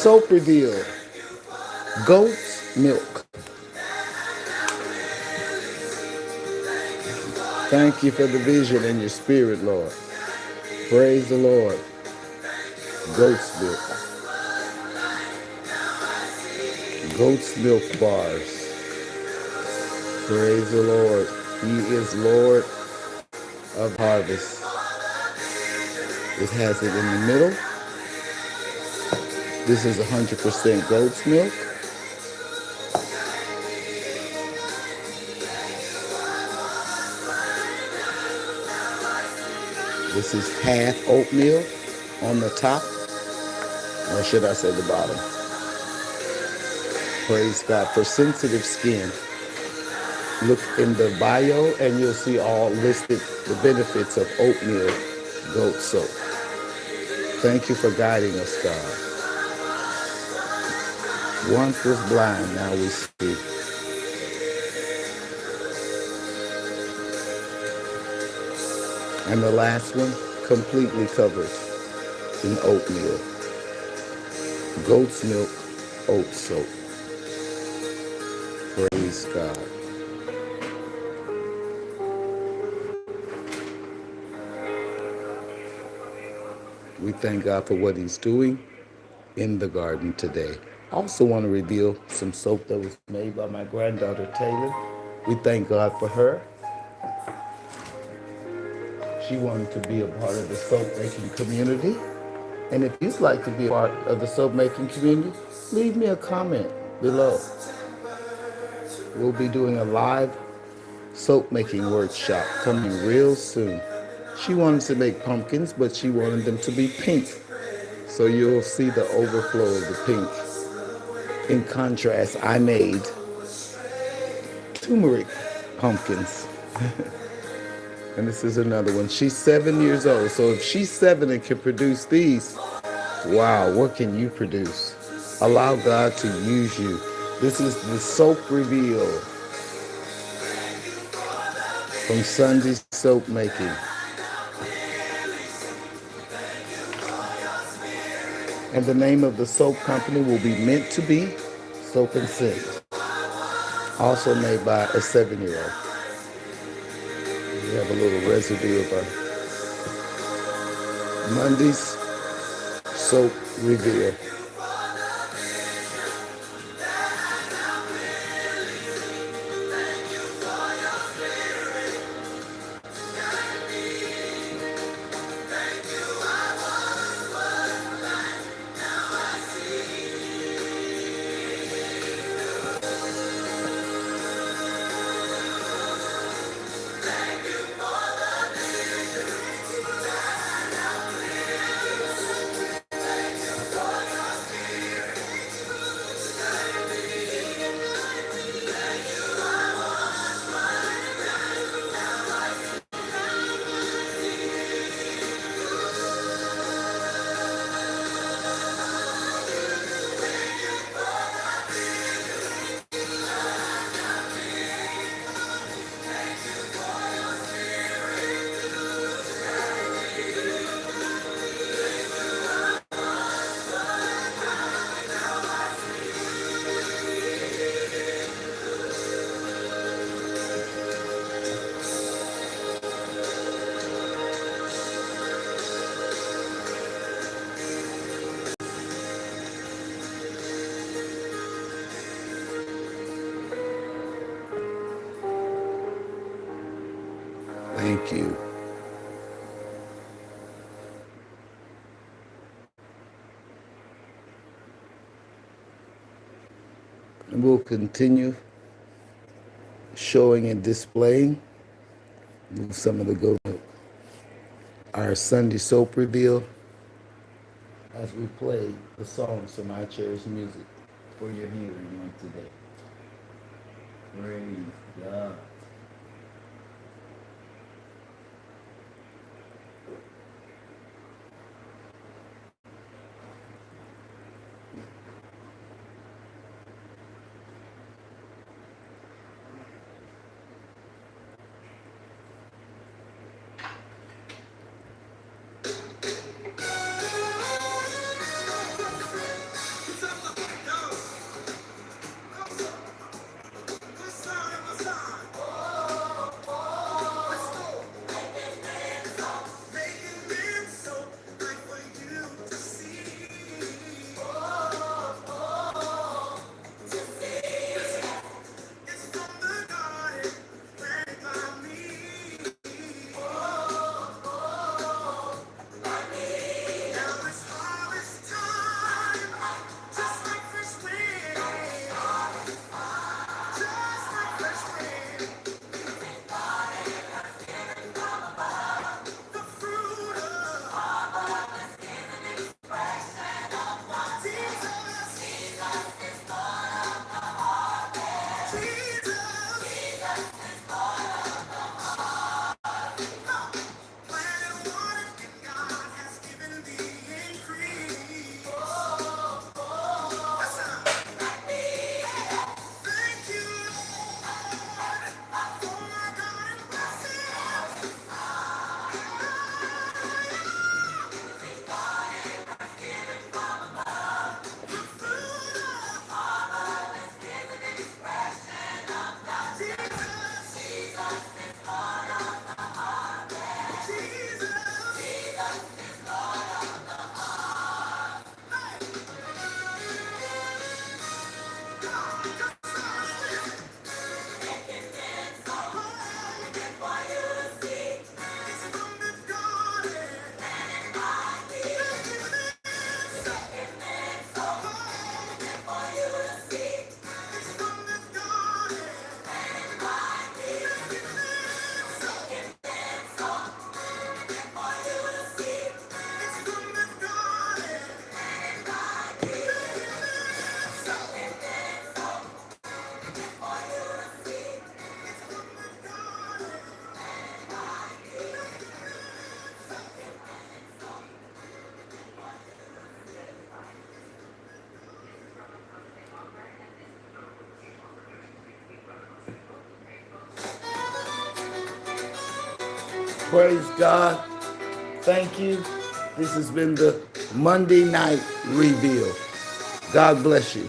soap reveal, goat's milk. Thank you for the vision in your spirit, Lord. Praise the Lord. Goat's milk. Goat's milk bars. Praise the Lord. He is Lord of harvest. It has it in the middle. This is 100% goat's milk. This is half oatmeal on the top, or should I say the bottom. Praise God. For sensitive skin, look in the bio and you'll see all listed the benefits of oatmeal goat soap. Thank you for guiding us, God. Once was blind, now we see. And the last one, completely covered in oatmeal. Goat's milk oat soap. Praise God. We thank God for what he's doing in the garden today. I also want to reveal some soap that was made by my granddaughter Taylor. We thank God for her. She wanted to be a part of the soap making community. And if you'd like to be a part of the soap making community, leave me a comment below. We'll be doing a live soap making workshop coming real soon. She wanted to make pumpkins, but she wanted them to be pink. So you'll see the overflow of the pink. In contrast, I made turmeric pumpkins. And this is another one. She's 7 years old. So if she's 7 and can produce these, wow, what can you produce? Allow God to use you. This is the soap reveal from Sunday Soap Making. And the name of the soap company will be Meant to Be Soap and Scent. Also made by a 7-year-old. We have a little residue of our Monday's soap reveal. Thank you. And we'll continue showing and displaying some of the goat milk. Our Sunday soap reveal as we play the songs from iCherish music for your hearing on today. Praise God. Praise God. Thank you. This has been the Monday Night Reveal. God bless you.